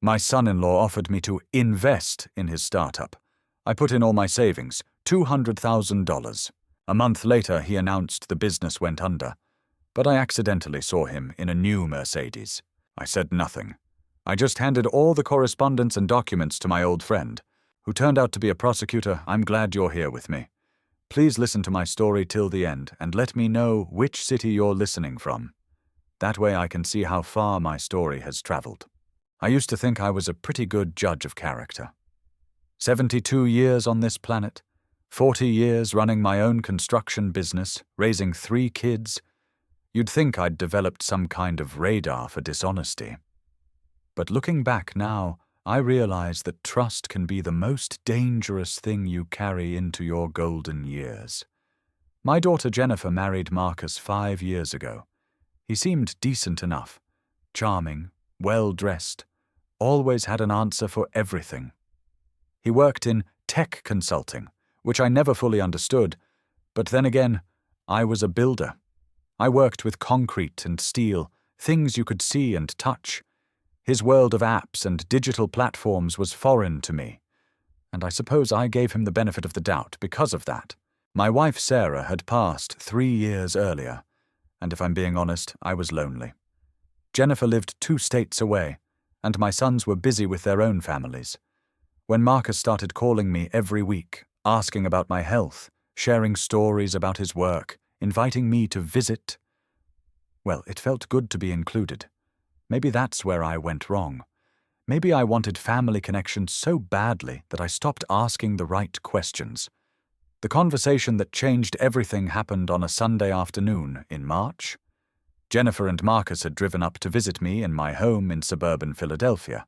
My son-in-law offered me to invest in his startup. I put in all my savings, $200,000. A month later, he announced the business went under, but I accidentally saw him in a new Mercedes. I said nothing. I just handed all the correspondence and documents to my old friend, who turned out to be a prosecutor. I'm glad you're here with me. Please listen to my story till the end and let me know which city you're listening from. That way I can see how far my story has traveled. I used to think I was a pretty good judge of character. 72 years on this planet, 40 years running my own construction business, raising 3 kids. You'd think I'd developed some kind of radar for dishonesty. But looking back now, I realize that trust can be the most dangerous thing you carry into your golden years. My daughter Jennifer married Marcus 5 years ago. He seemed decent enough, charming, well-dressed, always had an answer for everything. He worked in tech consulting, which I never fully understood, but then again, I was a builder. I worked with concrete and steel, things you could see and touch. His world of apps and digital platforms was foreign to me, and I suppose I gave him the benefit of the doubt because of that. My wife Sarah had passed 3 years earlier, and if I'm being honest, I was lonely. Jennifer lived 2 states away, and my sons were busy with their own families. When Marcus started calling me every week, asking about my health, sharing stories about his work, inviting me to visit, well, it felt good to be included. Maybe that's where I went wrong. Maybe I wanted family connection so badly that I stopped asking the right questions. The conversation that changed everything happened on a Sunday afternoon in March. Jennifer and Marcus had driven up to visit me in my home in suburban Philadelphia.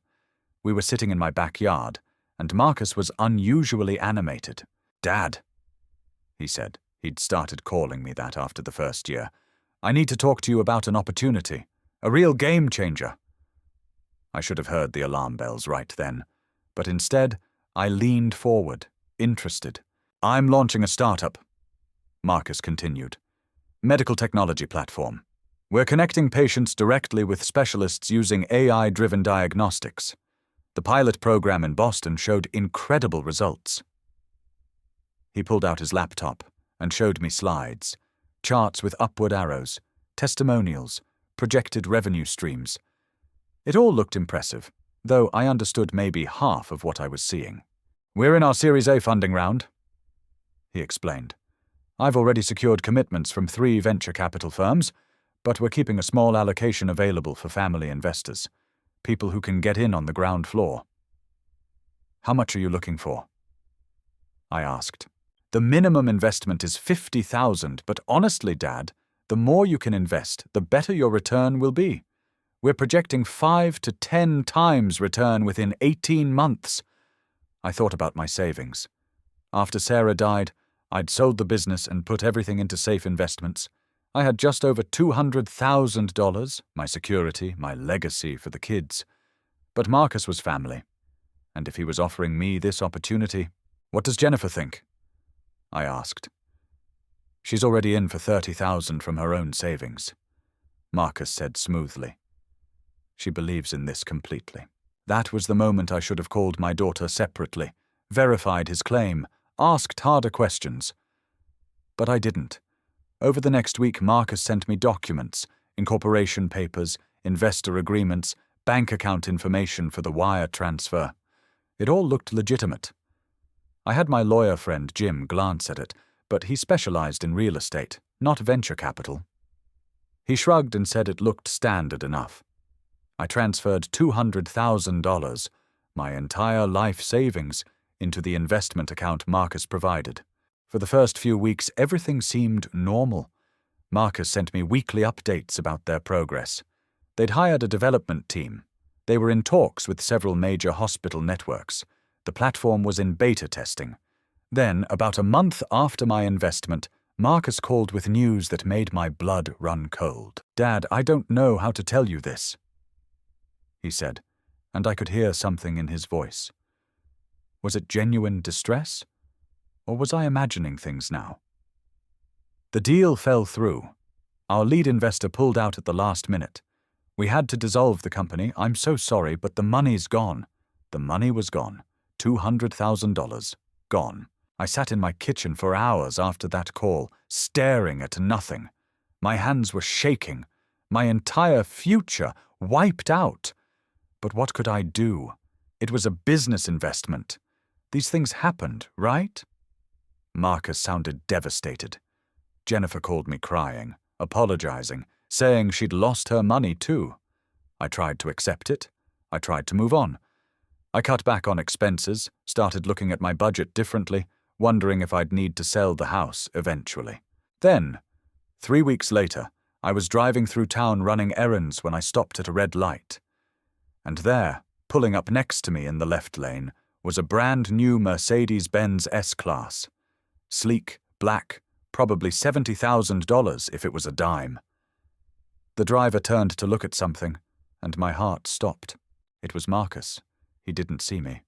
We were sitting in my backyard, and Marcus was unusually animated. "Dad," he said. He'd started calling me that after the first year. "I need to talk to you about an opportunity. A real game changer." I should have heard the alarm bells right then, but instead, I leaned forward, interested. "I'm launching a startup," Marcus continued. "Medical technology platform. We're connecting patients directly with specialists using AI-driven diagnostics. The pilot program in Boston showed incredible results." He pulled out his laptop and showed me slides, charts with upward arrows, testimonials, projected revenue streams. It all looked impressive, though I understood maybe half of what I was seeing. "We're in our Series A funding round," he explained. "I've already secured commitments from 3 venture capital firms, but we're keeping a small allocation available for family investors, people who can get in on the ground floor." "How much are you looking for?" I asked. "The minimum investment is $50,000, but honestly, Dad, the more you can invest, the better your return will be. We're projecting 5 to 10 times return within 18 months. I thought about my savings. After Sarah died, I'd sold the business and put everything into safe investments. I had just over $200,000, my security, my legacy for the kids. But Marcus was family, and if he was offering me this opportunity, "What does Jennifer think?" I asked. "She's already in for $30,000 from her own savings," Marcus said smoothly. "She believes in this completely." That was the moment I should have called my daughter separately, verified his claim, asked harder questions. But I didn't. Over the next week, Marcus sent me documents, incorporation papers, investor agreements, bank account information for the wire transfer. It all looked legitimate. I had my lawyer friend Jim glance at it, but he specialized in real estate, not venture capital. He shrugged and said it looked standard enough. I transferred $200,000, my entire life savings, into the investment account Marcus provided. For the first few weeks, everything seemed normal. Marcus sent me weekly updates about their progress. They'd hired a development team. They were in talks with several major hospital networks. The platform was in beta testing. Then, about a month after my investment, Marcus called with news that made my blood run cold. "Dad, I don't know how to tell you this," he said, and I could hear something in his voice. Was it genuine distress? Or was I imagining things now? The deal fell through. Our lead investor pulled out at the last minute. We had to dissolve the company. I'm so sorry, but the money's gone. The money was gone. $200,000. Gone. I sat in my kitchen for hours after that call, staring at nothing. My hands were shaking. My entire future wiped out. But what could I do? It was a business investment. These things happened, right? Marcus sounded devastated. Jennifer called me crying, apologizing, saying she'd lost her money too. I tried to accept it. I tried to move on. I cut back on expenses, started looking at my budget differently, wondering if I'd need to sell the house eventually. Then, 3 weeks later, I was driving through town running errands when I stopped at a red light. And there, pulling up next to me in the left lane, was a brand new Mercedes-Benz S-Class. Sleek, black, probably $70,000 if it was a dime. The driver turned to look at something, and my heart stopped. It was Marcus. He didn't see me.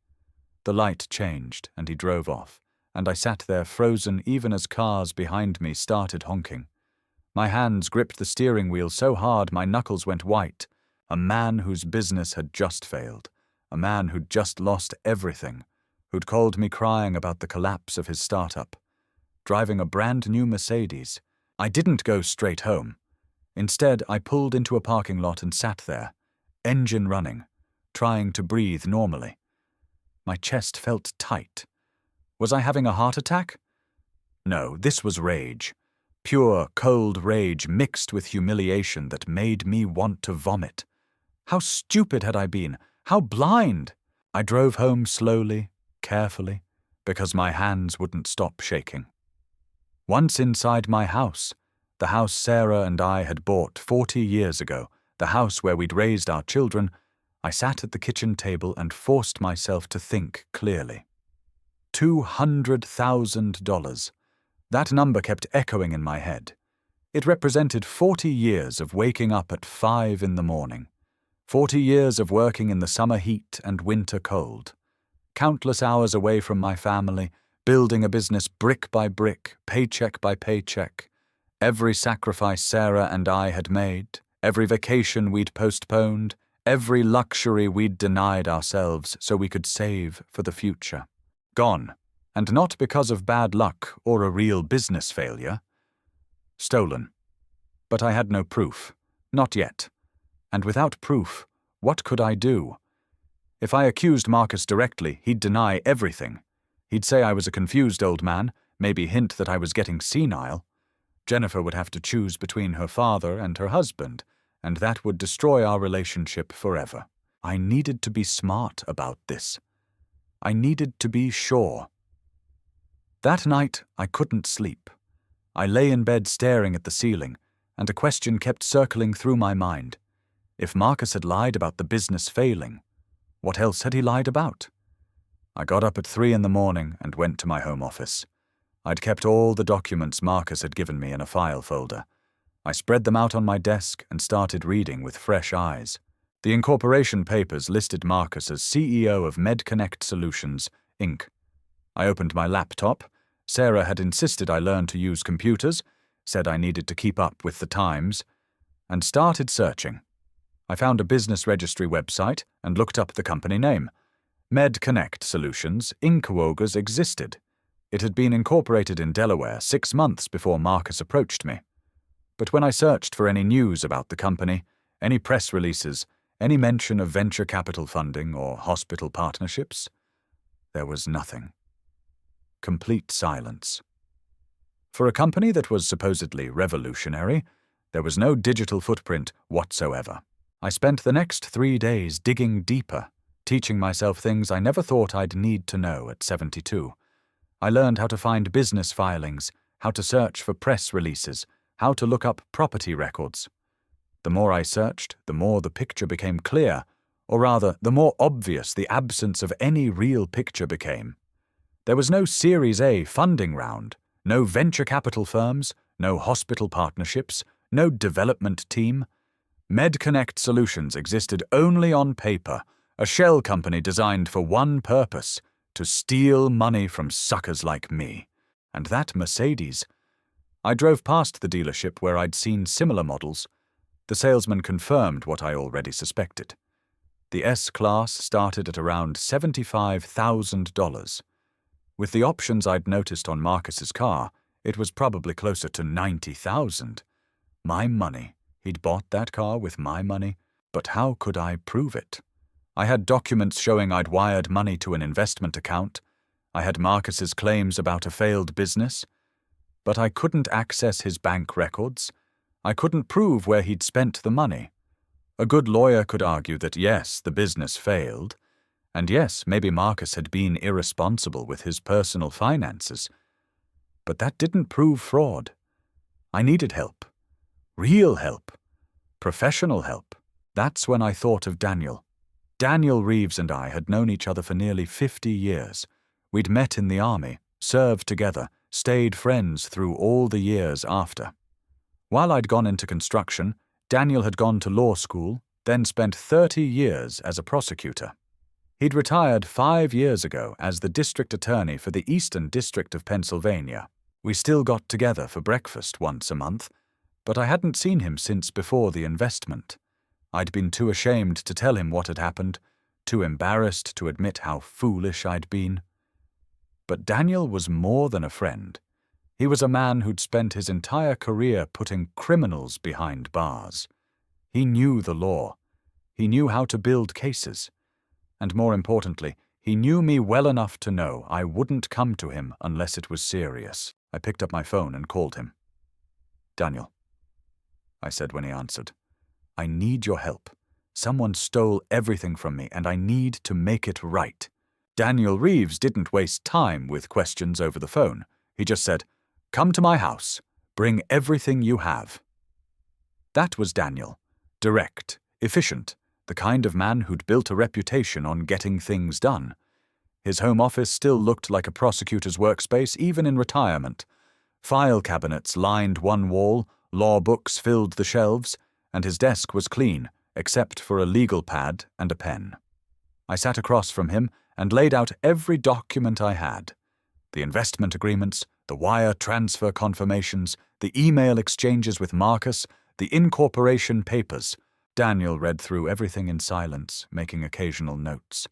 The light changed, and he drove off, and I sat there frozen even as cars behind me started honking. My hands gripped the steering wheel so hard my knuckles went white. A man whose business had just failed. A man who'd just lost everything. Who'd called me crying about the collapse of his startup. Driving a brand new Mercedes. I didn't go straight home. Instead, I pulled into a parking lot and sat there, engine running, trying to breathe normally. My chest felt tight. Was I having a heart attack? No, this was rage. Pure, cold rage mixed with humiliation that made me want to vomit. How stupid had I been? How blind! I drove home slowly, carefully, because my hands wouldn't stop shaking. Once inside my house, the house Sarah and I had bought 40 years ago, the house where we'd raised our children, I sat at the kitchen table and forced myself to think clearly. $200,000. That number kept echoing in my head. It represented 40 years of waking up at 5 in the morning. 40 years of working in the summer heat and winter cold. Countless hours away from my family, building a business brick by brick, paycheck by paycheck. Every sacrifice Sarah and I had made, every vacation we'd postponed, every luxury we'd denied ourselves so we could save for the future. Gone, and not because of bad luck or a real business failure. Stolen. But I had no proof. Not yet. And without proof, what could I do? If I accused Marcus directly, he'd deny everything. He'd say I was a confused old man, maybe hint that I was getting senile. Jennifer would have to choose between her father and her husband, and that would destroy our relationship forever. I needed to be smart about this. I needed to be sure. That night, I couldn't sleep. I lay in bed staring at the ceiling, and a question kept circling through my mind. If Marcus had lied about the business failing, what else had he lied about? I got up at 3 in the morning and went to my home office. I'd kept all the documents Marcus had given me in a file folder. I spread them out on my desk and started reading with fresh eyes. The incorporation papers listed Marcus as CEO of MedConnect Solutions, Inc. I opened my laptop. Sarah had insisted I learn to use computers, said I needed to keep up with the times, and started searching. I found a business registry website and looked up the company name. MedConnect Solutions, Inc. existed. It had been incorporated in Delaware 6 months before Marcus approached me. But when I searched for any news about the company, any press releases, any mention of venture capital funding or hospital partnerships, there was nothing. Complete silence. For a company that was supposedly revolutionary, there was no digital footprint whatsoever. I spent the next 3 days digging deeper, teaching myself things I never thought I'd need to know at 72. I learned how to find business filings, how to search for press releases, how to look up property records. The more I searched, the more the picture became clear, or rather, the more obvious the absence of any real picture became. There was no Series A funding round, no venture capital firms, no hospital partnerships, no development team. MedConnect Solutions existed only on paper, a shell company designed for one purpose, to steal money from suckers like me. And that Mercedes. I drove past the dealership where I'd seen similar models. The salesman confirmed what I already suspected. The S-Class started at around $75,000. With the options I'd noticed on Marcus's car, it was probably closer to $90,000. My money. He'd bought that car with my money, but how could I prove it? I had documents showing I'd wired money to an investment account. I had Marcus's claims about a failed business. But I couldn't access his bank records. I couldn't prove where he'd spent the money. A good lawyer could argue that yes, the business failed, and yes, maybe Marcus had been irresponsible with his personal finances. But that didn't prove fraud. I needed help. Real help. Professional help. That's when I thought of Daniel. Daniel Reeves and I had known each other for nearly 50 years. We'd met in the army, served together, stayed friends through all the years after. While I'd gone into construction, Daniel had gone to law school, then spent 30 years as a prosecutor. He'd retired 5 years ago as the district attorney for the Eastern District of Pennsylvania. We still got together for breakfast once a month, but I hadn't seen him since before the investment. I'd been too ashamed to tell him what had happened, too embarrassed to admit how foolish I'd been. But Daniel was more than a friend. He was a man who'd spent his entire career putting criminals behind bars. He knew the law. He knew how to build cases. And more importantly, he knew me well enough to know I wouldn't come to him unless it was serious. I picked up my phone and called him. "Daniel," I said when he answered, "I need your help. Someone stole everything from me, and I need to make it right." Daniel Reeves didn't waste time with questions over the phone. He just said, "Come to my house. Bring everything you have." That was Daniel. Direct, efficient, the kind of man who'd built a reputation on getting things done. His home office still looked like a prosecutor's workspace even in retirement. File cabinets lined one wall, law books filled the shelves, and his desk was clean, except for a legal pad and a pen. I sat across from him and laid out every document I had. The investment agreements, the wire transfer confirmations, the email exchanges with Marcus, the incorporation papers. Daniel read through everything in silence, making occasional notes.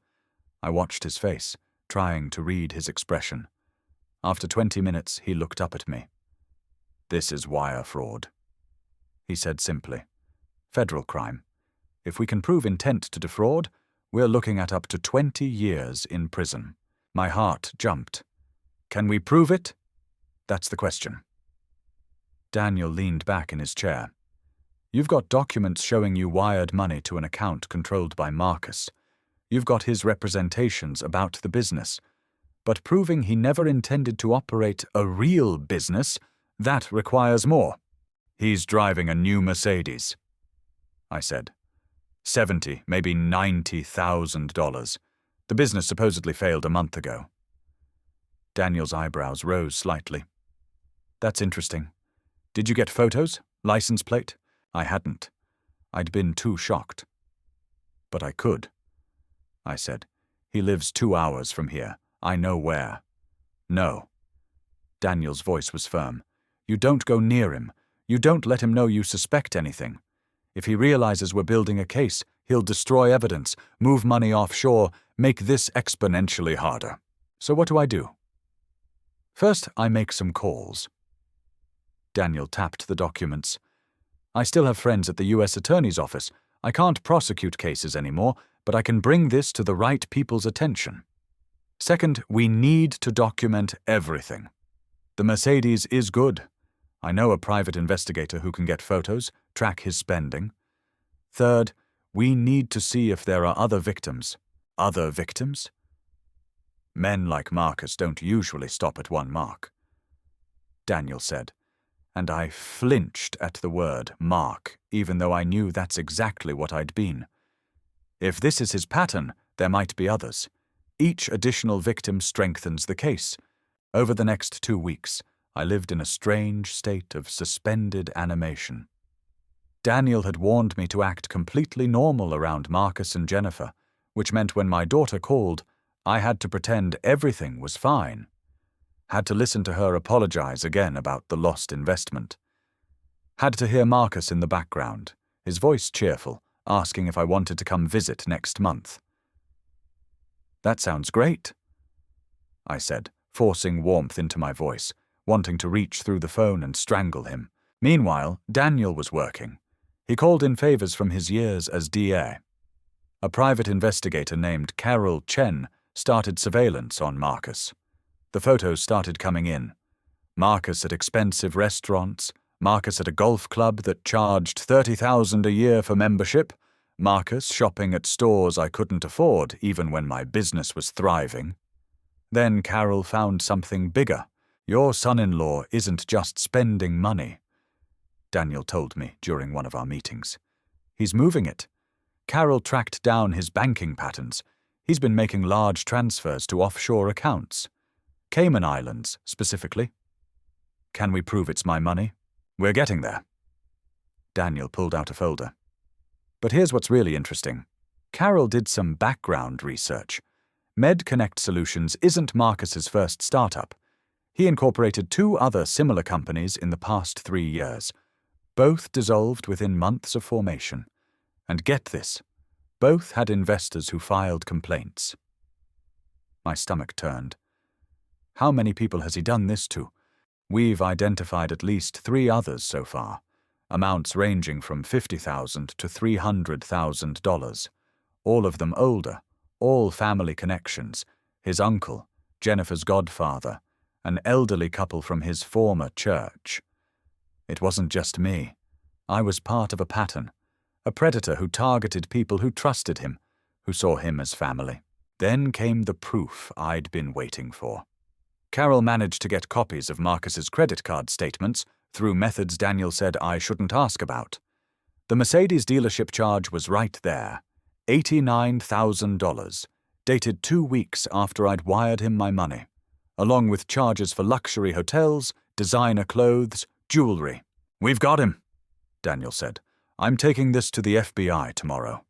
I watched his face, trying to read his expression. After 20 minutes, he looked up at me. "This is wire fraud," he said simply. "Federal crime. If we can prove intent to defraud, we're looking at up to 20 years in prison." My heart jumped. "Can we prove it?" That's the question. Daniel leaned back in his chair. "You've got documents showing you wired money to an account controlled by Marcus. You've got his representations about the business. But proving he never intended to operate a real business, that requires more." "He's driving a new Mercedes," I said. $70,000, maybe $90,000. The business supposedly failed a month ago. Daniel's eyebrows rose slightly. "That's interesting. Did you get photos? License plate?" I hadn't. I'd been too shocked. "But I could," I said. "He lives 2 hours from here. I know where." "No." Daniel's voice was firm. "You don't go near him. You don't let him know you suspect anything. If he realizes we're building a case, he'll destroy evidence, move money offshore, make this exponentially harder. So what do I do?" "First, I make some calls." Daniel tapped the documents. "I still have friends at the U.S. Attorney's Office. I can't prosecute cases anymore, but I can bring this to the right people's attention. Second, we need to document everything. The Mercedes is good. I know a private investigator who can get photos, track his spending. Third, we need to see if there are other victims. Other victims? Men like Marcus don't usually stop at one mark." Daniel said, and I flinched at the word mark, even though I knew that's exactly what I'd been. If this is his pattern, there might be others. Each additional victim strengthens the case. Over the next 2 weeks, I lived in a strange state of suspended animation. Daniel had warned me to act completely normal around Marcus and Jennifer, which meant when my daughter called, I had to pretend everything was fine. Had to listen to her apologize again about the lost investment. Had to hear Marcus in the background, his voice cheerful, asking if I wanted to come visit next month. "That sounds great," I said, forcing warmth into my voice, wanting to reach through the phone and strangle him. Meanwhile, Daniel was working. He called in favors from his years as DA. A private investigator named Carol Chen started surveillance on Marcus. The photos started coming in. Marcus at expensive restaurants, Marcus at a golf club that charged $30,000 a year for membership, Marcus shopping at stores I couldn't afford even when my business was thriving. Then Carol found something bigger. "Your son-in-law isn't just spending money," Daniel told me during one of our meetings. "He's moving it." Carol tracked down his banking patterns. He's been making large transfers to offshore accounts. Cayman Islands, specifically. "Can we prove it's my money?" "We're getting there." Daniel pulled out a folder. "But here's what's really interesting. Carol did some background research. MedConnect Solutions isn't Marcus's first startup. He incorporated 2 other similar companies in the past 3 years. Both dissolved within months of formation. And get this, both had investors who filed complaints." My stomach turned. "How many people has he done this to?" "We've identified at least 3 others so far, amounts ranging from $50,000 to $300,000. All of them older, all family connections, his uncle, Jennifer's godfather, an elderly couple from his former church. It wasn't just me. I was part of a pattern, a predator who targeted people who trusted him, who saw him as family. Then came the proof I'd been waiting for. Carol managed to get copies of Marcus's credit card statements through methods Daniel said I shouldn't ask about. The Mercedes dealership charge was right there, $89,000, dated 2 weeks after I'd wired him my money, along with charges for luxury hotels, designer clothes, jewelry. "We've got him," Daniel said. "I'm taking this to the FBI tomorrow."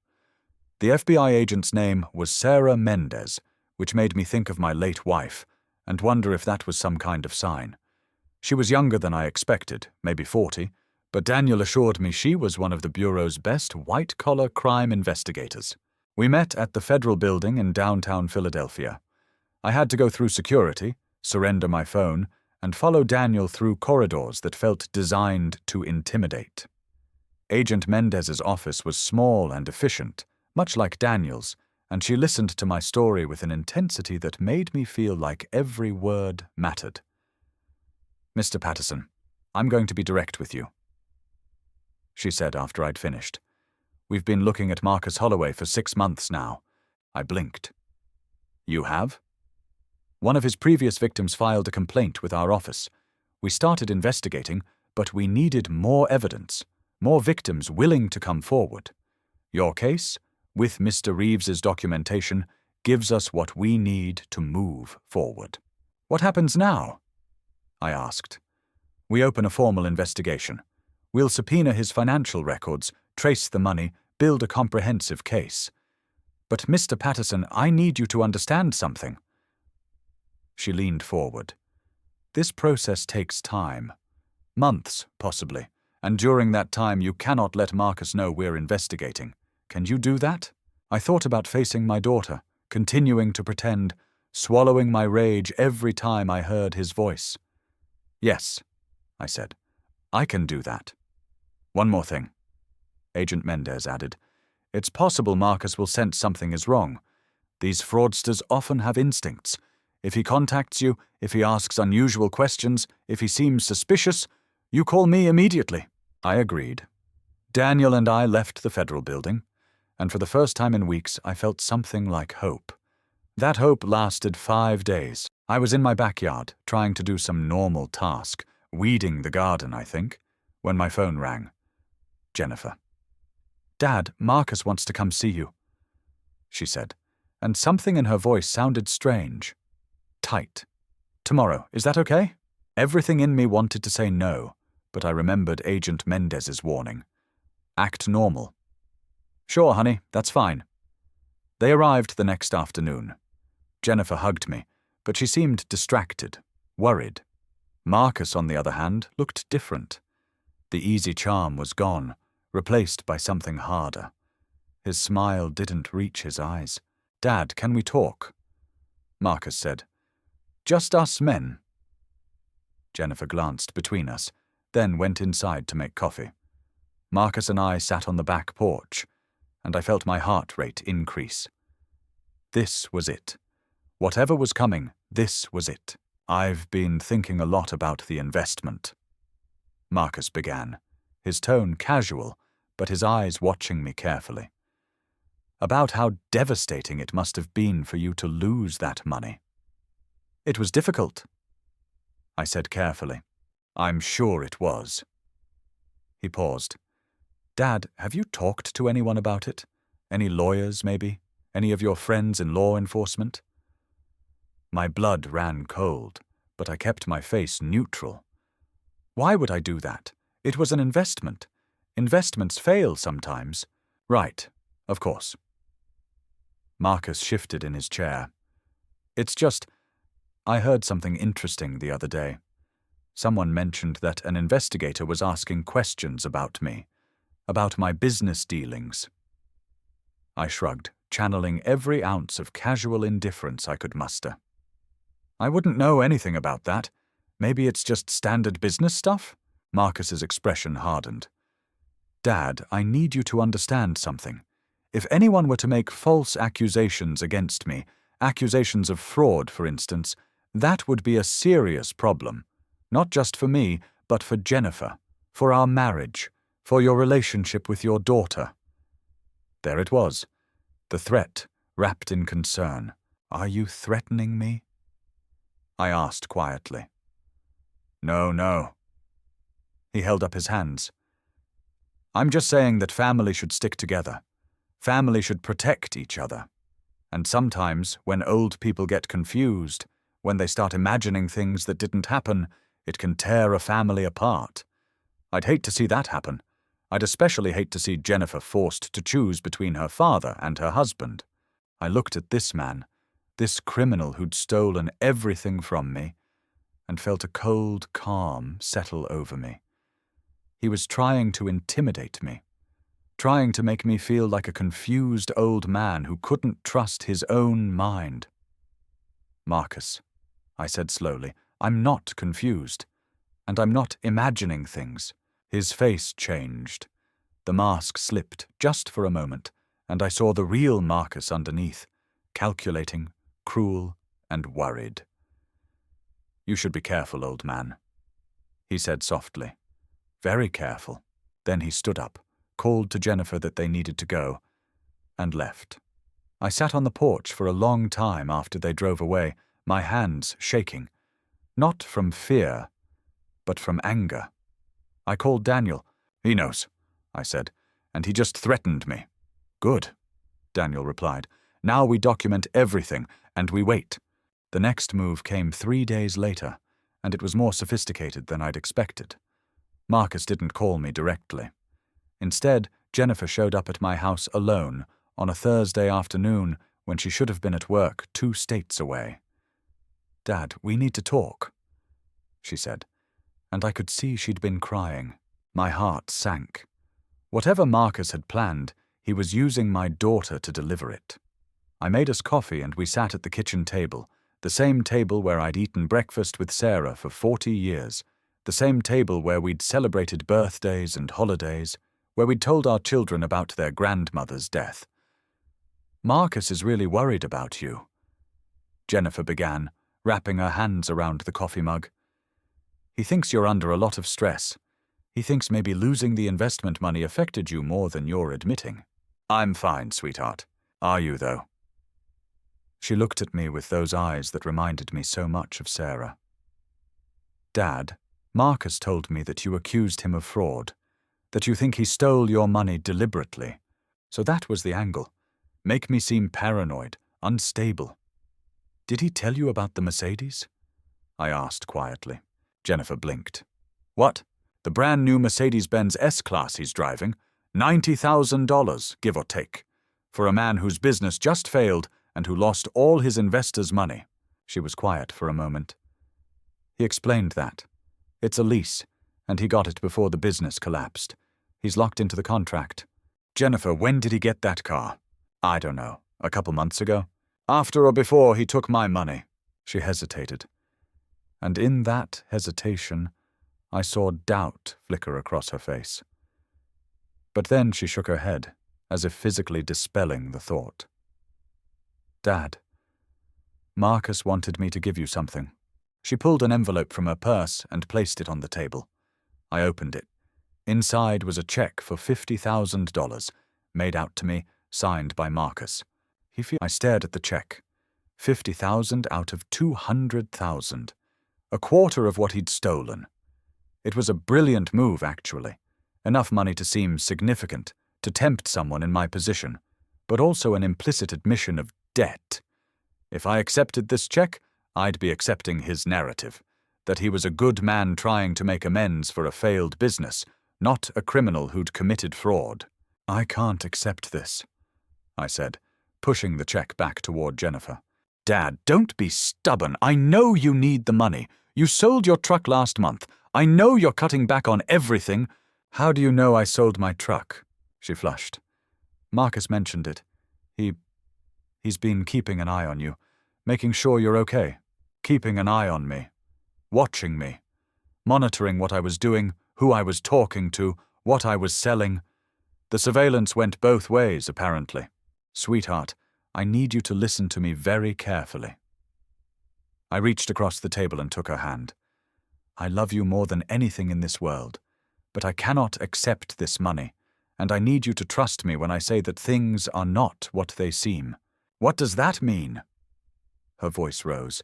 The FBI agent's name was Sarah Mendez, which made me think of my late wife and wonder if that was some kind of sign. She was younger than I expected, maybe 40, but Daniel assured me she was one of the Bureau's best white-collar crime investigators. We met at the Federal Building in downtown Philadelphia. I had to go through security, surrender my phone, and follow Daniel through corridors that felt designed to intimidate. Agent Mendez's office was small and efficient, much like Daniel's, and she listened to my story with an intensity that made me feel like every word mattered. "Mr. Patterson, I'm going to be direct with you," she said after I'd finished. "We've been looking at Marcus Holloway for 6 months now." I blinked. "You have?" "One of his previous victims filed a complaint with our office. We started investigating, but we needed more evidence, more victims willing to come forward. Your case, with Mr. Reeves's documentation, gives us what we need to move forward." "What happens now?" I asked. "We open a formal investigation. We'll subpoena his financial records, trace the money, build a comprehensive case. But Mr. Patterson, I need you to understand something." She leaned forward. "This process takes time. Months, possibly. And during that time you cannot let Marcus know we're investigating. Can you do that?" I thought about facing my daughter, continuing to pretend, swallowing my rage every time I heard his voice. "Yes," I said. "I can do that." "One more thing," Agent Mendez added. "It's possible Marcus will sense something is wrong. These fraudsters often have instincts. If he contacts you, if he asks unusual questions, if he seems suspicious, you call me immediately." I agreed. Daniel and I left the Federal Building, and for the first time in weeks I felt something like hope. That hope lasted 5 days. I was in my backyard, trying to do some normal task, weeding the garden, I think, when my phone rang. Jennifer. "Dad, Marcus wants to come see you," she said, and something in her voice sounded strange. Tight. "Tomorrow, is that okay?" Everything in me wanted to say no, but I remembered Agent Mendez's warning. Act normal. "Sure, honey, that's fine." They arrived the next afternoon. Jennifer hugged me, but she seemed distracted, worried. Marcus, on the other hand, looked different. The easy charm was gone, replaced by something harder. His smile didn't reach his eyes. "Dad, can we talk?" Marcus said. "Just us men." Jennifer glanced between us, then went inside to make coffee. Marcus and I sat on the back porch, and I felt my heart rate increase. This was it. Whatever was coming, this was it. "I've been thinking a lot about the investment," Marcus began, his tone casual, but his eyes watching me carefully. "About how devastating it must have been for you to lose that money." "It was difficult," I said carefully. "I'm sure it was." He paused. "Dad, have you talked to anyone about it? Any lawyers, maybe? Any of your friends in law enforcement?" My blood ran cold, but I kept my face neutral. Why would I do that? It was an investment. Investments fail sometimes. Right, of course. Marcus shifted in his chair. "It's just, I heard something interesting the other day. Someone mentioned that an investigator was asking questions about me, about my business dealings." I shrugged, channeling every ounce of casual indifference I could muster. "I wouldn't know anything about that. Maybe it's just standard business stuff?" Marcus's expression hardened. "Dad, I need you to understand something. If anyone were to make false accusations against me, accusations of fraud, for instance, that would be a serious problem, not just for me, but for Jennifer, for our marriage, for your relationship with your daughter." There it was, the threat wrapped in concern. "Are you threatening me?" I asked quietly. No. He held up his hands. "I'm just saying that family should stick together. Family should protect each other. And sometimes, when old people get confused, when they start imagining things that didn't happen, it can tear a family apart. I'd hate to see that happen. I'd especially hate to see Jennifer forced to choose between her father and her husband." I looked at this man, this criminal who'd stolen everything from me, and felt a cold calm settle over me. He was trying to intimidate me, trying to make me feel like a confused old man who couldn't trust his own mind. "Marcus," I said slowly, "I'm not confused, and I'm not imagining things." His face changed. The mask slipped just for a moment, and I saw the real Marcus underneath, calculating, cruel, and worried. "You should be careful, old man," he said softly. "Very careful." Then he stood up, called to Jennifer that they needed to go, and left. I sat on the porch for a long time after they drove away, my hands shaking, not from fear, but from anger. I called Daniel. "He knows," I said, "and he just threatened me." "Good," Daniel replied. "Now we document everything, and we wait." The next move came 3 days later, and it was more sophisticated than I'd expected. Marcus didn't call me directly. Instead, Jennifer showed up at my house alone on a Thursday afternoon when she should have been at work 2 states away. "Dad, we need to talk," she said, and I could see she'd been crying. My heart sank. Whatever Marcus had planned, he was using my daughter to deliver it. I made us coffee and we sat at the kitchen table, the same table where I'd eaten breakfast with Sarah for 40 years, the same table where we'd celebrated birthdays and holidays, where we'd told our children about their grandmother's death. "Marcus is really worried about you," Jennifer began, wrapping her hands around the coffee mug. "He thinks you're under a lot of stress. He thinks maybe losing the investment money affected you more than you're admitting." "I'm fine, sweetheart. Are you, though?" She looked at me with those eyes that reminded me so much of Sarah. "Dad, Marcus told me that you accused him of fraud, that you think he stole your money deliberately. So that was the angle. Make me seem paranoid, unstable. Did he tell you about the Mercedes?" I asked quietly. Jennifer blinked. "What? The brand new Mercedes-Benz S-Class he's driving? $90,000, give or take, for a man whose business just failed and who lost all his investors' money." She was quiet for a moment. "He explained that. It's a lease, and he got it before the business collapsed. He's locked into the contract. Jennifer, when did he get that car? I don't know. A couple months ago? After or before he took my money? She hesitated. And in that hesitation, I saw doubt flicker across her face. But then she shook her head, as if physically dispelling the thought. Dad, Marcus wanted me to give you something. She pulled an envelope from her purse and placed it on the table. I opened it. Inside was a check for $50,000, made out to me, signed by Marcus. I stared at the check. $50,000 out of $200,000. A quarter of what he'd stolen. It was a brilliant move, actually. Enough money to seem significant, to tempt someone in my position, but also an implicit admission of debt. If I accepted this check, I'd be accepting his narrative, that he was a good man trying to make amends for a failed business, not a criminal who'd committed fraud. I can't accept this, I said, pushing the check back toward Jennifer. Dad, don't be stubborn. I know you need the money. You sold your truck last month. I know you're cutting back on everything. How do you know I sold my truck? She flushed. Marcus mentioned it. He's been keeping an eye on you, making sure you're okay, keeping an eye on me, watching me, monitoring what I was doing, who I was talking to, what I was selling. The surveillance went both ways, apparently. Sweetheart, I need you to listen to me very carefully. I reached across the table and took her hand. I love you more than anything in this world, but I cannot accept this money, and I need you to trust me when I say that things are not what they seem. What does that mean? Her voice rose.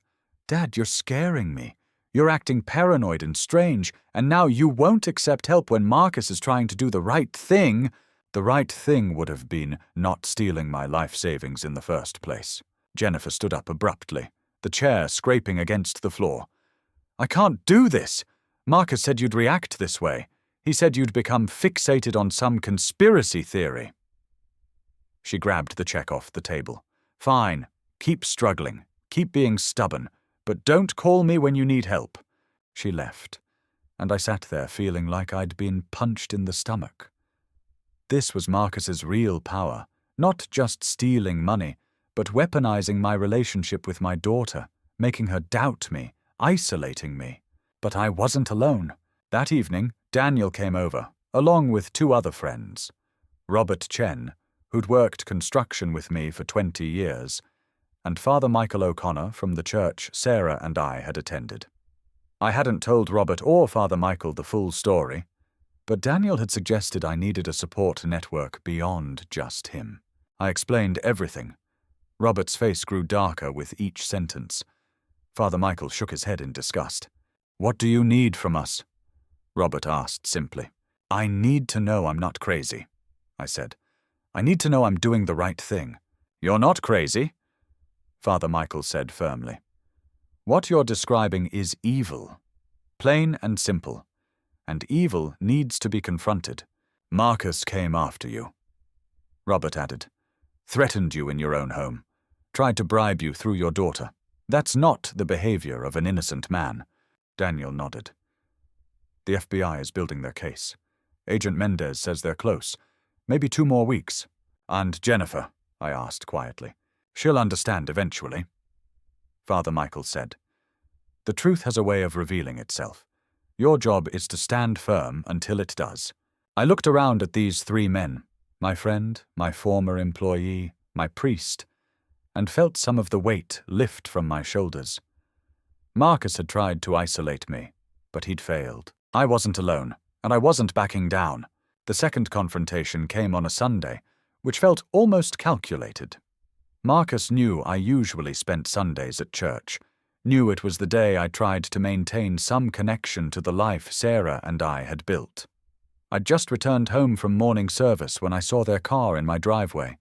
Dad, you're scaring me. You're acting paranoid and strange, and now you won't accept help when Marcus is trying to do the right thing. The right thing would have been not stealing my life savings in the first place. Jennifer stood up abruptly, the chair scraping against the floor. I can't do this. Marcus said you'd react this way. He said you'd become fixated on some conspiracy theory. She grabbed the check off the table. Fine. Keep struggling. Keep being stubborn. But don't call me when you need help. She left, and I sat there feeling like I'd been punched in the stomach. This was Marcus's real power, not just stealing money, but weaponizing my relationship with my daughter, making her doubt me, isolating me. But I wasn't alone. That evening, Daniel came over, along with 2 other friends. Robert Chen, who'd worked construction with me for 20 years, and Father Michael O'Connor from the church Sarah and I had attended. I hadn't told Robert or Father Michael the full story, but Daniel had suggested I needed a support network beyond just him. I explained everything. Robert's face grew darker with each sentence. Father Michael shook his head in disgust. What do you need from us? Robert asked simply. I need to know I'm not crazy, I said. I need to know I'm doing the right thing. You're not crazy, Father Michael said firmly. What you're describing is evil. Plain and simple. And evil needs to be confronted. Marcus came after you, Robert added. Threatened you in your own home. Tried to bribe you through your daughter. That's not the behavior of an innocent man. Daniel nodded. The FBI is building their case. Agent Mendez says they're close. Maybe 2 more weeks. And Jennifer, I asked quietly. She'll understand eventually. Father Michael said. The truth has a way of revealing itself. Your job is to stand firm until it does. I looked around at these 3 men, my friend, my former employee, my priest, and felt some of the weight lift from my shoulders. Marcus had tried to isolate me, but he'd failed. I wasn't alone, and I wasn't backing down. The second confrontation came on a Sunday, which felt almost calculated. Marcus knew I usually spent Sundays at church, knew it was the day I tried to maintain some connection to the life Sarah and I had built. I'd just returned home from morning service when I saw their car in my driveway.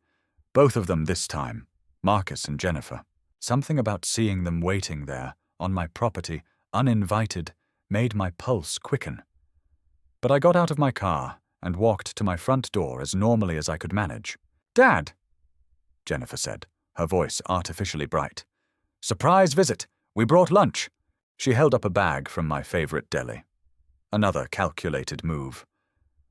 Both of them this time, Marcus and Jennifer. Something about seeing them waiting there, on my property, uninvited, made my pulse quicken. But I got out of my car and walked to my front door as normally as I could manage. Dad, Jennifer said, her voice artificially bright. Surprise visit. We brought lunch. She held up a bag from my favorite deli. Another calculated move.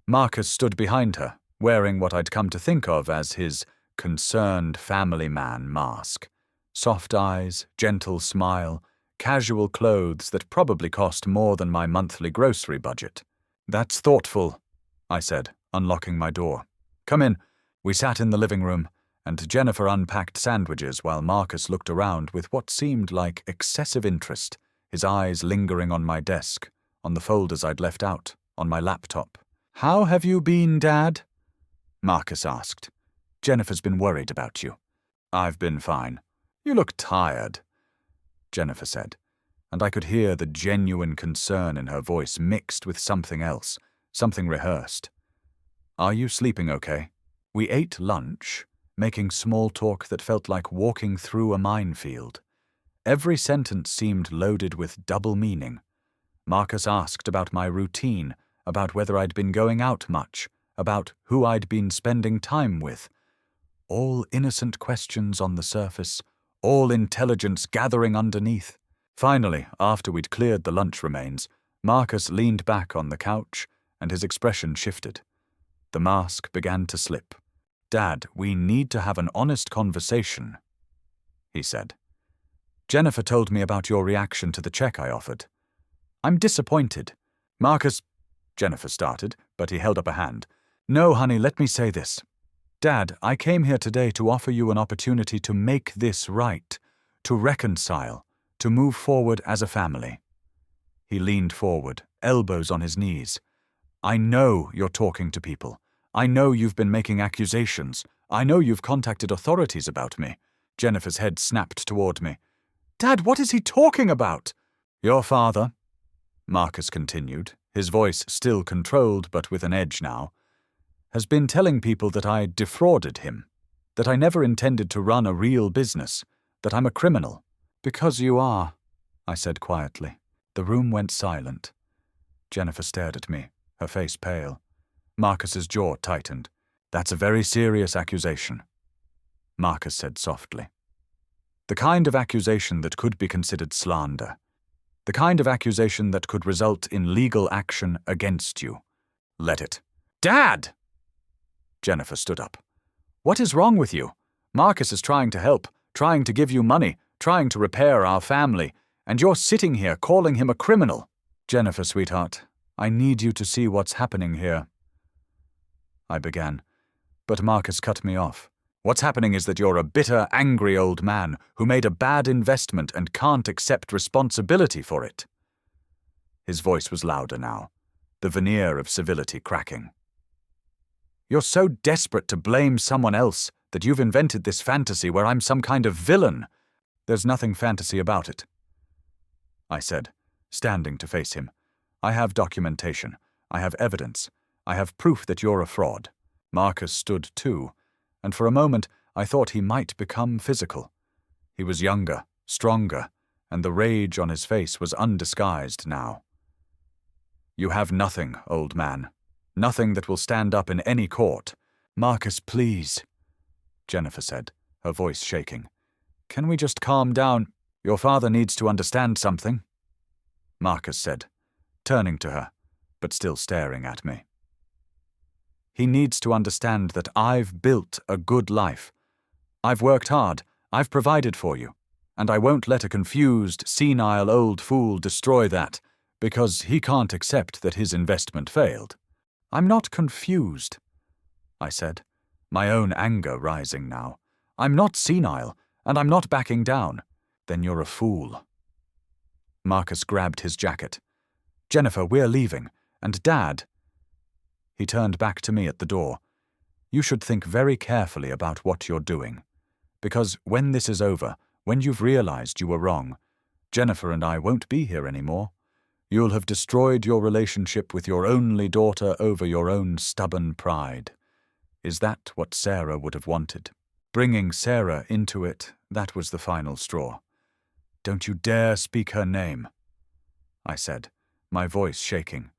Marcus stood behind her, wearing what I'd come to think of as his concerned family man mask. Soft eyes, gentle smile, casual clothes that probably cost more than my monthly grocery budget. "That's thoughtful," I said, unlocking my door. "Come in." We sat in the living room, and Jennifer unpacked sandwiches while Marcus looked around with what seemed like excessive interest, his eyes lingering on my desk, on the folders I'd left out, on my laptop. "How have you been, Dad?" Marcus asked. "Jennifer's been worried about you." "I've been fine." "You look tired," Jennifer said, and I could hear the genuine concern in her voice mixed with something else, something rehearsed. "Are you sleeping okay?" We ate lunch, making small talk that felt like walking through a minefield. Every sentence seemed loaded with double meaning. Marcus asked about my routine, about whether I'd been going out much, about who I'd been spending time with. All innocent questions on the surface, all intelligence gathering underneath. Finally, after we'd cleared the lunch remains, Marcus leaned back on the couch, and his expression shifted. The mask began to slip. "Dad, we need to have an honest conversation," he said. "Jennifer told me about your reaction to the check I offered. I'm disappointed." "Marcus," Jennifer started, but he held up a hand. "No, honey, let me say this. Dad, I came here today to offer you an opportunity to make this right, to reconcile, to move forward as a family." He leaned forward, elbows on his knees. "I know you're talking to people. I know you've been making accusations. I know you've contacted authorities about me." Jennifer's head snapped toward me. "Dad, what is he talking about?" "Your father," Marcus continued, his voice still controlled but with an edge now, "has been telling people that I defrauded him, that I never intended to run a real business, that I'm a criminal." "Because you are," I said quietly. The room went silent. Jennifer stared at me, her face pale. Marcus's jaw tightened. "That's a very serious accusation," Marcus said softly. "The kind of accusation that could be considered slander. The kind of accusation that could result in legal action against you. Let it." "Dad!" Jennifer stood up. "What is wrong with you? Marcus is trying to help, trying to give you money, trying to repair our family, and you're sitting here calling him a criminal." "Jennifer, sweetheart, I need you to see what's happening here," I began, but Marcus cut me off. "What's happening is that you're a bitter, angry old man who made a bad investment and can't accept responsibility for it." His voice was louder now, the veneer of civility cracking. "You're so desperate to blame someone else that you've invented this fantasy where I'm some kind of villain." "There's nothing fantasy about it," I said, standing to face him. "I have documentation. I have evidence. I have proof that you're a fraud." Marcus stood too, and for a moment I thought he might become physical. He was younger, stronger, and the rage on his face was undisguised now. "You have nothing, old man. Nothing that will stand up in any court." "Marcus, please," Jennifer said, her voice shaking. "Can we just calm down? Your father needs to understand something," Marcus said, turning to her, but still staring at me. "He needs to understand that I've built a good life. I've worked hard, I've provided for you, and I won't let a confused, senile old fool destroy that, because he can't accept that his investment failed." "I'm not confused," I said, my own anger rising now. "I'm not senile, and I'm not backing down." "Then you're a fool." Marcus grabbed his jacket. "Jennifer, we're leaving, and Dad—" He turned back to me at the door. "You should think very carefully about what you're doing. Because when this is over, when you've realized you were wrong, Jennifer and I won't be here anymore. You'll have destroyed your relationship with your only daughter over your own stubborn pride. Is that what Sarah would have wanted? Bringing Sarah into it, that was the final straw. Don't you dare speak her name," I said, my voice shaking.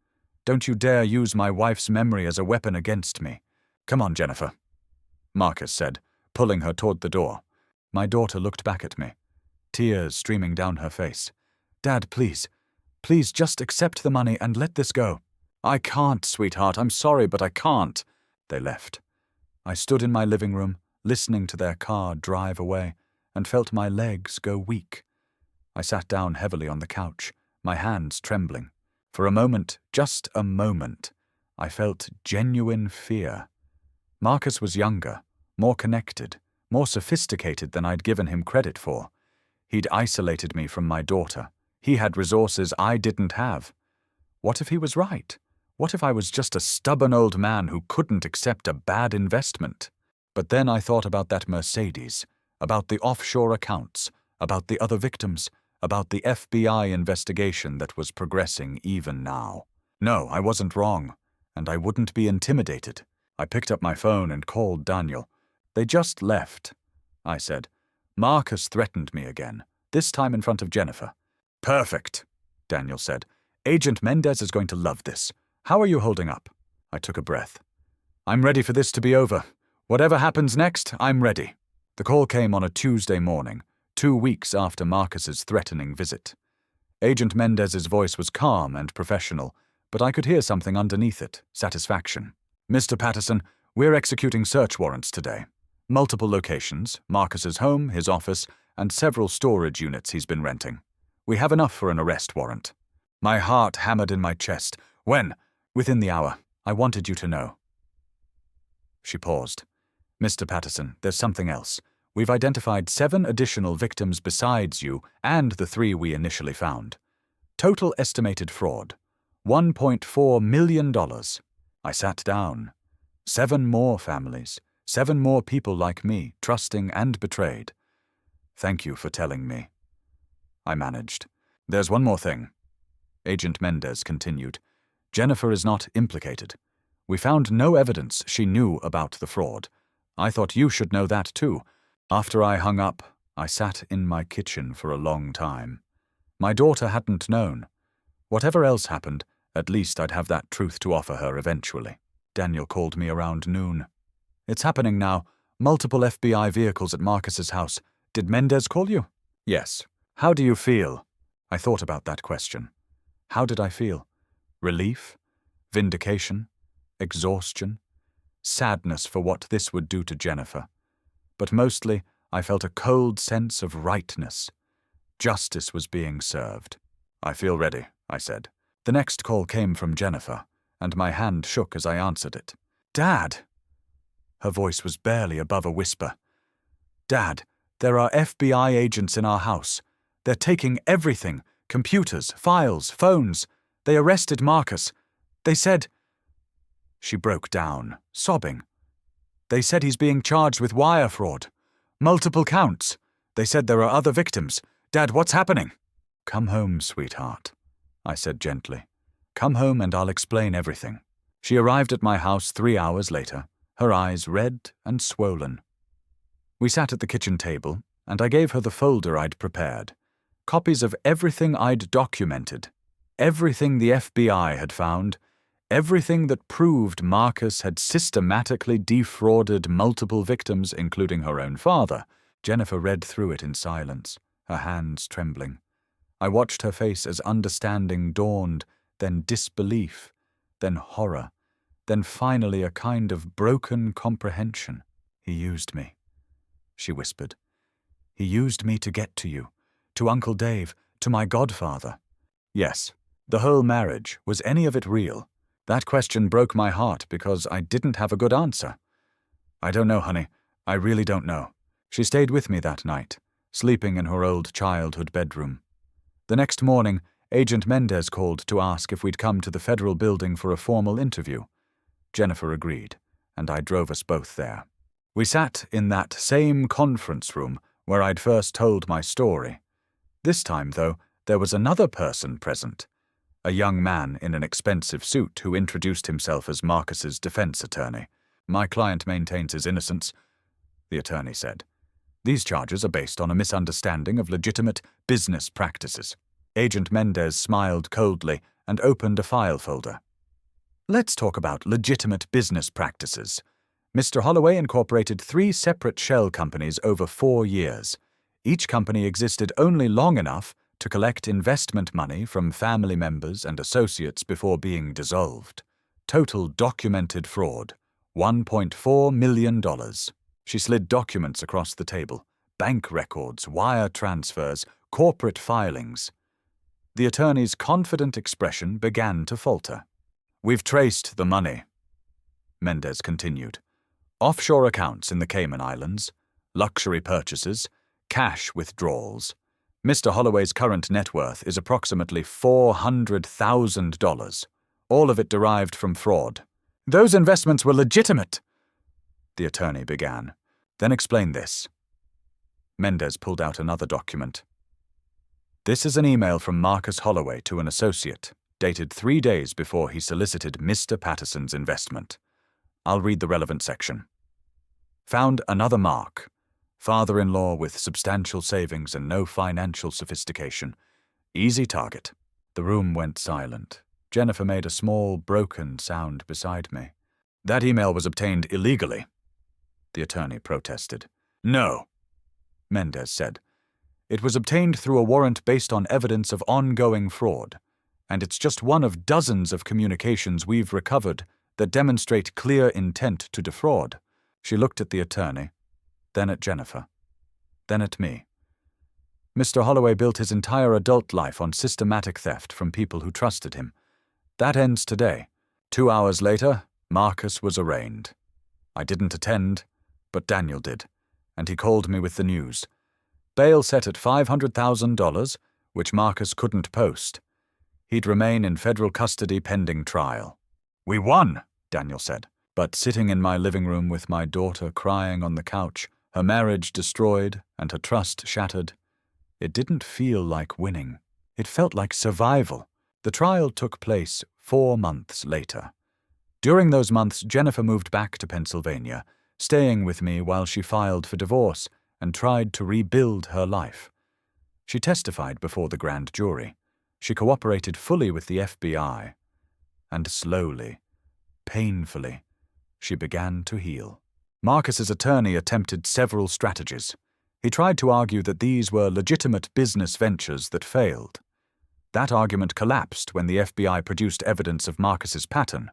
"Don't you dare use my wife's memory as a weapon against me." "Come on, Jennifer," Marcus said, pulling her toward the door. My daughter looked back at me, tears streaming down her face. "Dad, please, please just accept the money and let this go." I can't, sweetheart. I'm sorry, but I can't. They left. I stood in my living room, listening to their car drive away, and felt my legs go weak. I sat down heavily on the couch, my hands trembling. For a moment, just a moment, I felt genuine fear. Marcus was younger, more connected, more sophisticated than I'd given him credit for. He'd isolated me from my daughter. He had resources I didn't have. What if he was right? What if I was just a stubborn old man who couldn't accept a bad investment? But then I thought about that Mercedes, about the offshore accounts, about the other victims, about the FBI investigation that was progressing even now. No, I wasn't wrong, and I wouldn't be intimidated. I picked up my phone and called Daniel. They just left, I said. Marcus threatened me again, this time in front of Jennifer. Perfect, Daniel said. Agent Mendez is going to love this. How are you holding up? I took a breath. I'm ready for this to be over. Whatever happens next, I'm ready. The call came on a Tuesday morning, 2 weeks after Marcus's threatening visit. Agent Mendez's voice was calm and professional, but I could hear something underneath it, satisfaction. Mr. Patterson, we're executing search warrants today. Multiple locations, Marcus's home, his office, and several storage units he's been renting. We have enough for an arrest warrant. My heart hammered in my chest. When? Within the hour. I wanted you to know. She paused. Mr. Patterson, there's something else. We've identified 7 additional victims besides you and the 3 we initially found. Total estimated fraud, $1.4 million. I sat down. 7 more families, 7 more people like me, trusting and betrayed. Thank you for telling me. I managed. There's one more thing. Agent Mendez continued. Jennifer is not implicated. We found no evidence she knew about the fraud. I thought you should know that too. After I hung up, I sat in my kitchen for a long time. My daughter hadn't known. Whatever else happened, at least I'd have that truth to offer her eventually. Daniel called me around noon. It's happening now. Multiple FBI vehicles at Marcus's house. Did Mendez call you? Yes. How do you feel? I thought about that question. How did I feel? Relief? Vindication? Exhaustion? Sadness for what this would do to Jennifer. But mostly, I felt a cold sense of rightness. Justice was being served. I feel ready, I said. The next call came from Jennifer, and my hand shook as I answered it. Dad! Her voice was barely above a whisper. Dad, there are FBI agents in our house. They're taking everything, computers, files, phones. They arrested Marcus. They said... She broke down, sobbing. They said he's being charged with wire fraud. Multiple counts. They said there are other victims. Dad, what's happening? Come home, sweetheart, I said gently. Come home and I'll explain everything. She arrived at my house 3 hours later, her eyes red and swollen. We sat at the kitchen table, and I gave her the folder I'd prepared. Copies of everything I'd documented. Everything the FBI had found. Everything that proved Marcus had systematically defrauded multiple victims, including her own father. Jennifer read through it in silence, her hands trembling. I watched her face as understanding dawned, then disbelief, then horror, then finally a kind of broken comprehension. He used me, she whispered. He used me to get to you, to Uncle Dave, to my godfather. Yes, the whole marriage, was any of it real? That question broke my heart because I didn't have a good answer. I don't know, honey. I really don't know. She stayed with me that night, sleeping in her old childhood bedroom. The next morning, Agent Mendez called to ask if we'd come to the federal building for a formal interview. Jennifer agreed, and I drove us both there. We sat in that same conference room where I'd first told my story. This time, though, there was another person present. A young man in an expensive suit who introduced himself as Marcus's defense attorney. My client maintains his innocence, the attorney said. These charges are based on a misunderstanding of legitimate business practices. Agent Mendez smiled coldly and opened a file folder. Let's talk about legitimate business practices. Mr. Holloway incorporated 3 separate shell companies over 4 years. Each company existed only long enough to collect investment money from family members and associates before being dissolved. Total documented fraud, $1.4 million. She slid documents across the table, bank records, wire transfers, corporate filings. The attorney's confident expression began to falter. "We've traced the money," Mendez continued. "Offshore accounts in the Cayman Islands, luxury purchases, cash withdrawals. Mr. Holloway's current net worth is approximately $400,000, all of it derived from fraud." "Those investments were legitimate," the attorney began. "Then explain this." Mendez pulled out another document. "This is an email from Marcus Holloway to an associate, dated 3 days before he solicited Mr. Patterson's investment. I'll read the relevant section. Found another Mark. Father-in-law with substantial savings and no financial sophistication. Easy target." The room went silent. Jennifer made a small, broken sound beside me. "That email was obtained illegally," the attorney protested. "No," Mendez said. "It was obtained through a warrant based on evidence of ongoing fraud, and it's just one of dozens of communications we've recovered that demonstrate clear intent to defraud." She looked at the attorney, then at Jennifer, then at me. "Mr. Holloway built his entire adult life on systematic theft from people who trusted him. That ends today." 2 hours later, Marcus was arraigned. I didn't attend, but Daniel did, and he called me with the news. Bail set at $500,000, which Marcus couldn't post. He'd remain in federal custody pending trial. "We won," Daniel said. But sitting in my living room with my daughter crying on the couch, her marriage destroyed and her trust shattered, it didn't feel like winning. It felt like survival. The trial took place 4 months later. During those months, Jennifer moved back to Pennsylvania, staying with me while she filed for divorce and tried to rebuild her life. She testified before the grand jury. She cooperated fully with the FBI. And slowly, painfully, she began to heal. Marcus's attorney attempted several strategies. He tried to argue that these were legitimate business ventures that failed. That argument collapsed when the FBI produced evidence of Marcus's pattern.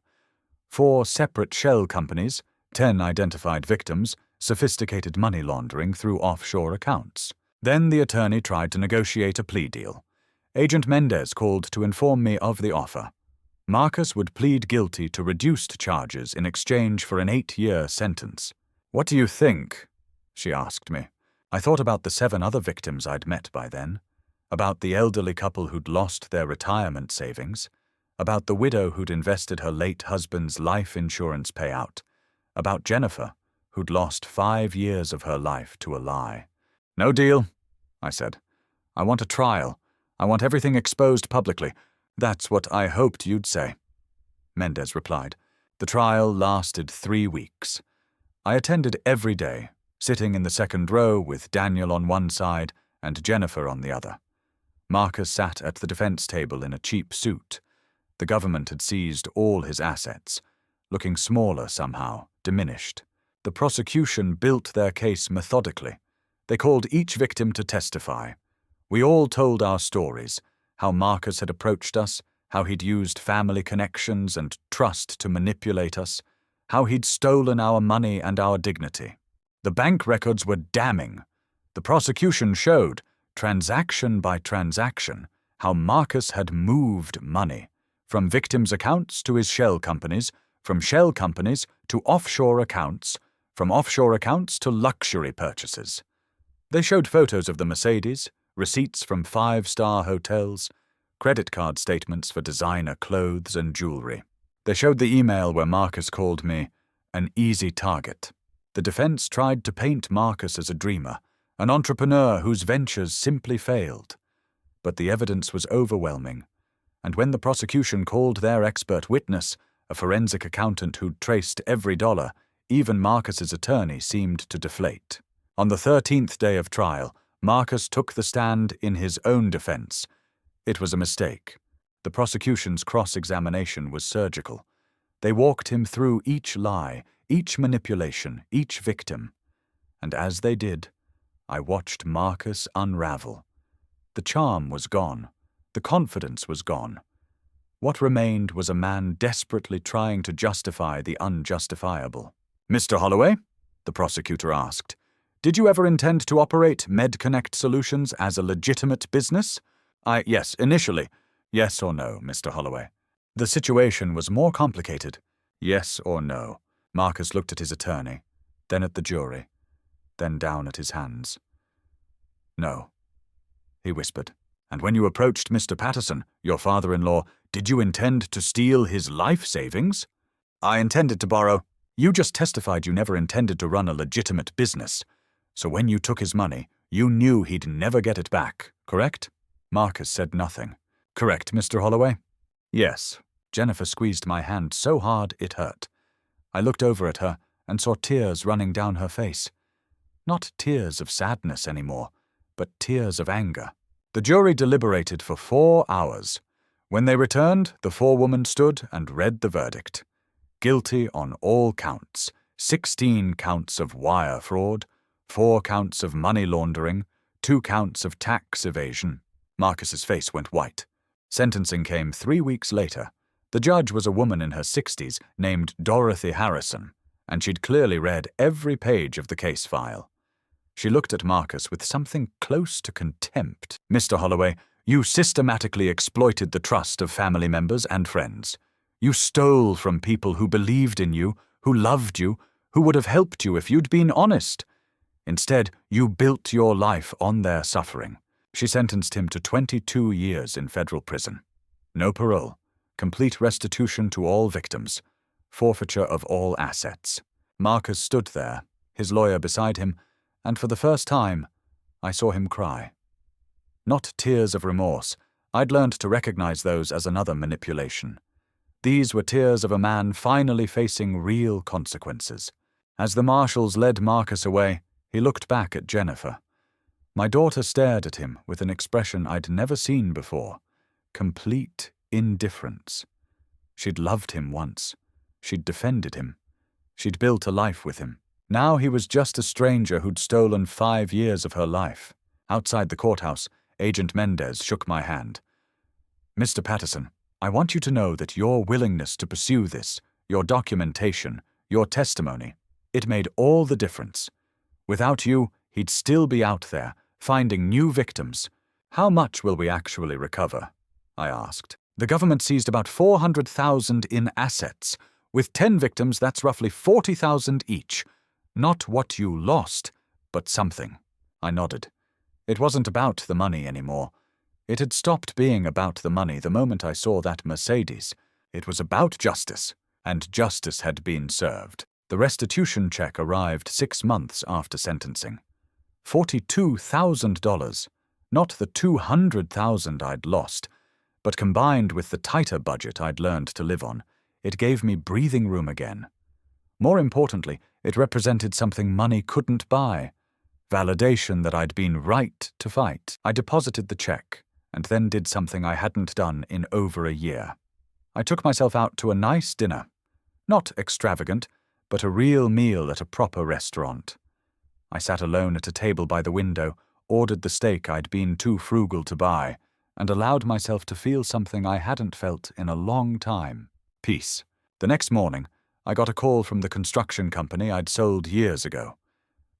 4 separate shell companies, 10 identified victims, sophisticated money laundering through offshore accounts. Then the attorney tried to negotiate a plea deal. Agent Mendez called to inform me of the offer. Marcus would plead guilty to reduced charges in exchange for an 8-year sentence. "What do you think?" she asked me. I thought about the 7 other victims I'd met by then, about the elderly couple who'd lost their retirement savings, about the widow who'd invested her late husband's life insurance payout, about Jennifer, who'd lost 5 years of her life to a lie. "No deal," I said. "I want a trial. I want everything exposed publicly." "That's what I hoped you'd say," Mendez replied. The trial lasted 3 weeks. I attended every day, sitting in the second row with Daniel on one side and Jennifer on the other. Marcus sat at the defense table in a cheap suit. The government had seized all his assets, looking smaller somehow, diminished. The prosecution built their case methodically. They called each victim to testify. We all told our stories, how Marcus had approached us, how he'd used family connections and trust to manipulate us, how he'd stolen our money and our dignity. The bank records were damning. The prosecution showed, transaction by transaction, how Marcus had moved money, from victims' accounts to his shell companies, from shell companies to offshore accounts, from offshore accounts to luxury purchases. They showed photos of the Mercedes, receipts from 5-star hotels, credit card statements for designer clothes and jewelry. They showed the email where Marcus called me an easy target. The defense tried to paint Marcus as a dreamer, an entrepreneur whose ventures simply failed. But the evidence was overwhelming, and when the prosecution called their expert witness, a forensic accountant who'd traced every dollar, even Marcus's attorney seemed to deflate. On the 13th day of trial, Marcus took the stand in his own defense. It was a mistake. The prosecution's cross-examination was surgical. They walked him through each lie, each manipulation, each victim. And as they did, I watched Marcus unravel. The charm was gone. The confidence was gone. What remained was a man desperately trying to justify the unjustifiable. "Mr. Holloway," the prosecutor asked, "did you ever intend to operate MedConnect Solutions as a legitimate business?" Yes, initially. Yes or no, Mr. Holloway? The situation was more complicated. Yes or no? Marcus looked at his attorney, then at the jury, then down at his hands. "No," he whispered. "And when you approached Mr. Patterson, your father-in-law, did you intend to steal his life savings?" "I intended to borrow." "You just testified you never intended to run a legitimate business. So when you took his money, you knew he'd never get it back, correct?" Marcus said nothing. "Correct, Mr. Holloway?" "Yes." Jennifer squeezed my hand so hard it hurt. I looked over at her and saw tears running down her face. Not tears of sadness anymore, but tears of anger. The jury deliberated for 4 hours. When they returned, the forewoman stood and read the verdict. Guilty on all counts. 16 counts of wire fraud, 4 counts of money laundering, 2 counts of tax evasion. Marcus's face went white. Sentencing came 3 weeks later. The judge was a woman in her 60s named Dorothy Harrison, and she'd clearly read every page of the case file. She looked at Marcus with something close to contempt. "Mr. Holloway, you systematically exploited the trust of family members and friends. You stole from people who believed in you, who loved you, who would have helped you if you'd been honest. Instead, you built your life on their suffering." She sentenced him to 22 years in federal prison. No parole, complete restitution to all victims, forfeiture of all assets. Marcus stood there, his lawyer beside him, and for the first time, I saw him cry. Not tears of remorse. I'd learned to recognize those as another manipulation. These were tears of a man finally facing real consequences. As the marshals led Marcus away, he looked back at Jennifer. My daughter stared at him with an expression I'd never seen before. Complete indifference. She'd loved him once. She'd defended him. She'd built a life with him. Now he was just a stranger who'd stolen 5 years of her life. Outside the courthouse, Agent Mendez shook my hand. "Mr. Patterson, I want you to know that your willingness to pursue this, your documentation, your testimony, it made all the difference. Without you, he'd still be out there, finding new victims." "How much will we actually recover?" I asked. "The government seized about $400,000 in assets. With 10 victims, that's roughly $40,000 each. Not what you lost, but something." I nodded. It wasn't about the money anymore. It had stopped being about the money the moment I saw that Mercedes. It was about justice, and justice had been served. The restitution check arrived 6 months after sentencing. $42,000, not the $200,000 I'd lost, but combined with the tighter budget I'd learned to live on, it gave me breathing room again. More importantly, it represented something money couldn't buy. Validation that I'd been right to fight. I deposited the check, and then did something I hadn't done in over a year. I took myself out to a nice dinner. Not extravagant, but a real meal at a proper restaurant. I sat alone at a table by the window, ordered the steak I'd been too frugal to buy, and allowed myself to feel something I hadn't felt in a long time. Peace. The next morning, I got a call from the construction company I'd sold years ago.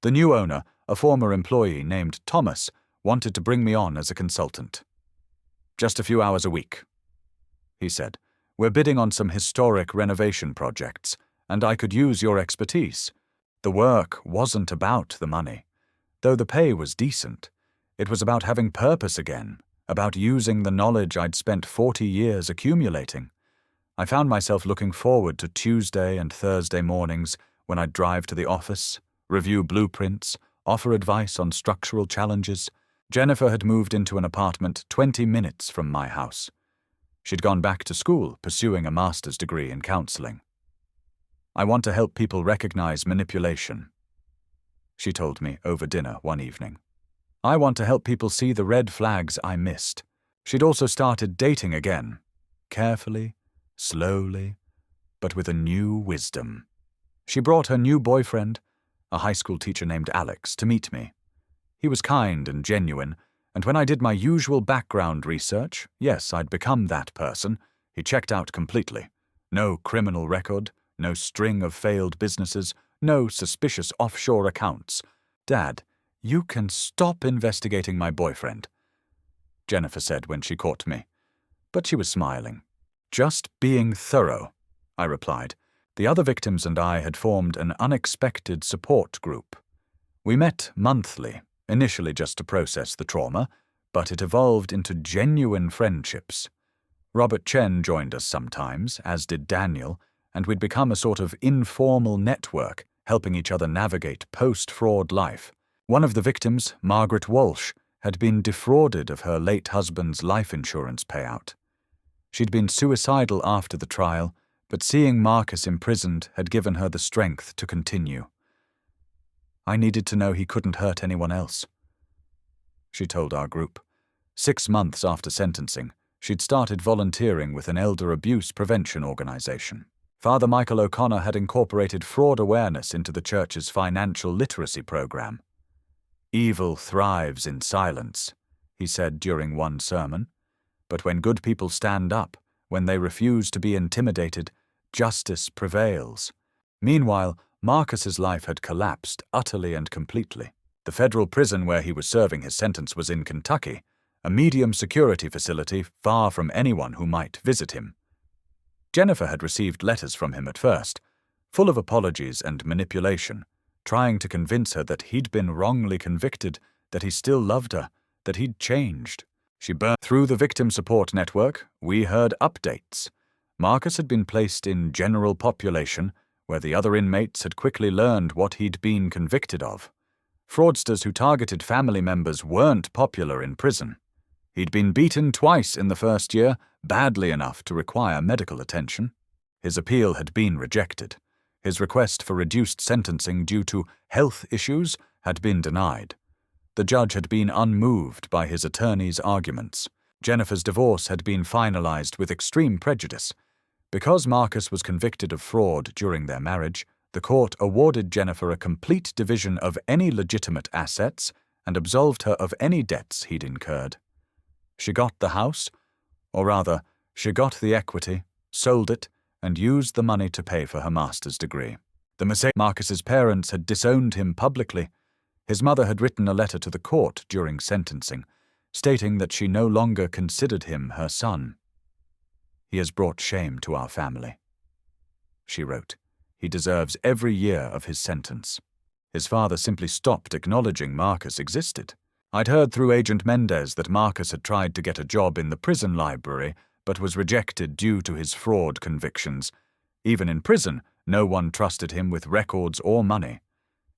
The new owner, a former employee named Thomas, wanted to bring me on as a consultant. "Just a few hours a week," he said. "We're bidding on some historic renovation projects, and I could use your expertise." The work wasn't about the money. Though the pay was decent, it was about having purpose again, about using the knowledge I'd spent 40 years accumulating. I found myself looking forward to Tuesday and Thursday mornings when I'd drive to the office, review blueprints, offer advice on structural challenges. Jennifer had moved into an apartment 20 minutes from my house. She'd gone back to school, pursuing a master's degree in counseling. "I want to help people recognize manipulation," she told me over dinner one evening. "I want to help people see the red flags I missed." She'd also started dating again, carefully, slowly, but with a new wisdom. She brought her new boyfriend, a high school teacher named Alex, to meet me. He was kind and genuine, And when I did my usual background research, yes, I'd become that person. He checked out completely. No criminal record, no string of failed businesses, no suspicious offshore accounts. Dad, you can stop investigating my boyfriend, Jennifer said when she caught me. But she was smiling. Just being thorough, I replied. The other victims and I had formed an unexpected support group. We met monthly, initially just to process the trauma, but it evolved into genuine friendships. Robert Chen joined us sometimes, as did Daniel, and we'd become a sort of informal network, helping each other navigate post-fraud life. One of the victims, Margaret Walsh, had been defrauded of her late husband's life insurance payout. She'd been suicidal after the trial, but seeing Marcus imprisoned had given her the strength to continue. I needed to know he couldn't hurt anyone else, she told our group. 6 months after sentencing, she'd started volunteering with an elder abuse prevention organization. Father Michael O'Connor had incorporated fraud awareness into the church's financial literacy program. Evil thrives in silence, he said during one sermon. But when good people stand up, when they refuse to be intimidated, justice prevails. Meanwhile, Marcus's life had collapsed utterly and completely. The federal prison where he was serving his sentence was in Kentucky, a medium security facility far from anyone who might visit him. Jennifer had received letters from him at first, full of apologies and manipulation, trying to convince her that he'd been wrongly convicted, that he still loved her, that he'd changed. She burned through the victim support network. We heard updates. Marcus had been placed in general population, where the other inmates had quickly learned what he'd been convicted of. Fraudsters who targeted family members weren't popular in prison. He'd been beaten twice in the first year, badly enough to require medical attention. His appeal had been rejected. His request for reduced sentencing due to health issues had been denied. The judge had been unmoved by his attorney's arguments. Jennifer's divorce had been finalized with extreme prejudice. Because Marcus was convicted of fraud during their marriage, the court awarded Jennifer a complete division of any legitimate assets and absolved her of any debts he'd incurred. She got the house, or rather, she got the equity, sold it, and used the money to pay for her master's degree. Marcus's parents had disowned him publicly. His mother had written a letter to the court during sentencing, stating that she no longer considered him her son. "He has brought shame to our family," she wrote. "He deserves every year of his sentence." His father simply stopped acknowledging Marcus existed. I'd heard through Agent Mendez that Marcus had tried to get a job in the prison library, but was rejected due to his fraud convictions. Even in prison, no one trusted him with records or money.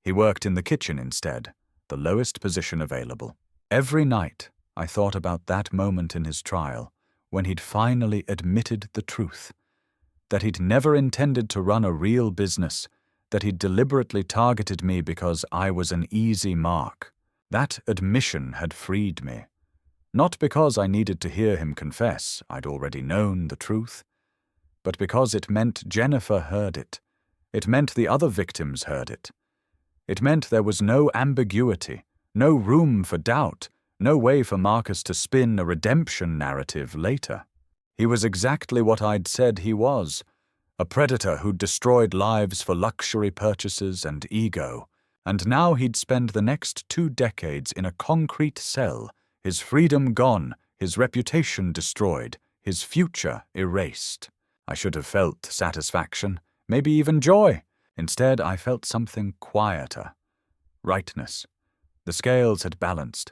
He worked in the kitchen instead, the lowest position available. Every night, I thought about that moment in his trial, when he'd finally admitted the truth, that he'd never intended to run a real business, that he'd deliberately targeted me because I was an easy mark. That admission had freed me. Not because I needed to hear him confess, I'd already known the truth, but because it meant Jennifer heard it. It meant the other victims heard it. It meant there was no ambiguity, no room for doubt, no way for Marcus to spin a redemption narrative later. He was exactly what I'd said he was, a predator who'd destroyed lives for luxury purchases and ego, and now he'd spend the next 2 decades in a concrete cell, his freedom gone, his reputation destroyed, his future erased. I should have felt satisfaction, maybe even joy. Instead, I felt something quieter. Rightness. The scales had balanced.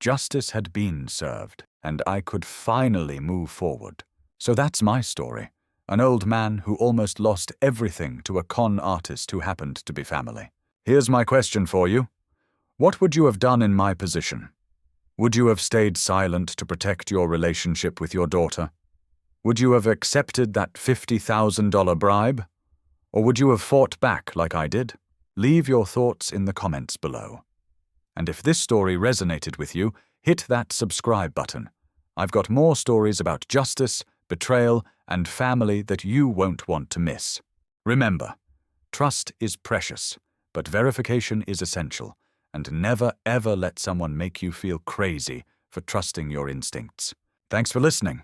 Justice had been served, and I could finally move forward. So that's my story. An old man who almost lost everything to a con artist who happened to be family. Here's my question for you. What would you have done in my position? Would you have stayed silent to protect your relationship with your daughter? Would you have accepted that $50,000 bribe? Or would you have fought back like I did? Leave your thoughts in the comments below. And if this story resonated with you, hit that subscribe button. I've got more stories about justice, betrayal, and family that you won't want to miss. Remember, trust is precious, but verification is essential, and never ever let someone make you feel crazy for trusting your instincts. Thanks for listening.